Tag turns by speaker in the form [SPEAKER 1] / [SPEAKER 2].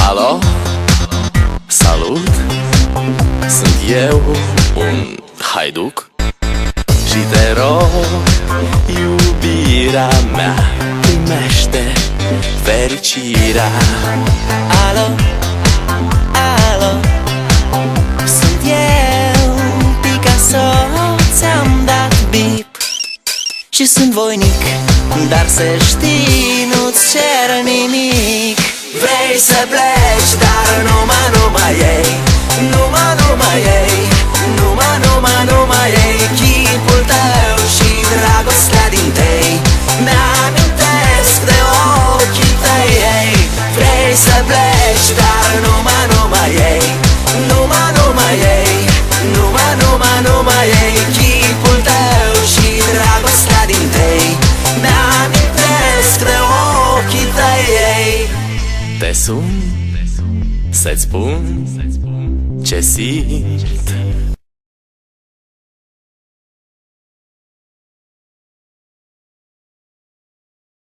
[SPEAKER 1] Alo? Salut! Sunt eu, un haiduc, și te rog, iubirea mea, primește fericirea.
[SPEAKER 2] Alo, alo, sunt eu, Picasso, ți-am dat bip și sunt voinic, dar să știi, nu-ți cer nimic. Vrei să pleci, dar numai ei, numai ei, numai ei, chipul tău și dragostea din tei mi-amintesc de ochii tăi, ei. Vrei să pleci, dar numai ei, numai ei, numai ei, chipul tău și dragostea din tei mi-amintesc de ochii tăi, ei.
[SPEAKER 1] Te sun să-ți spun ce simt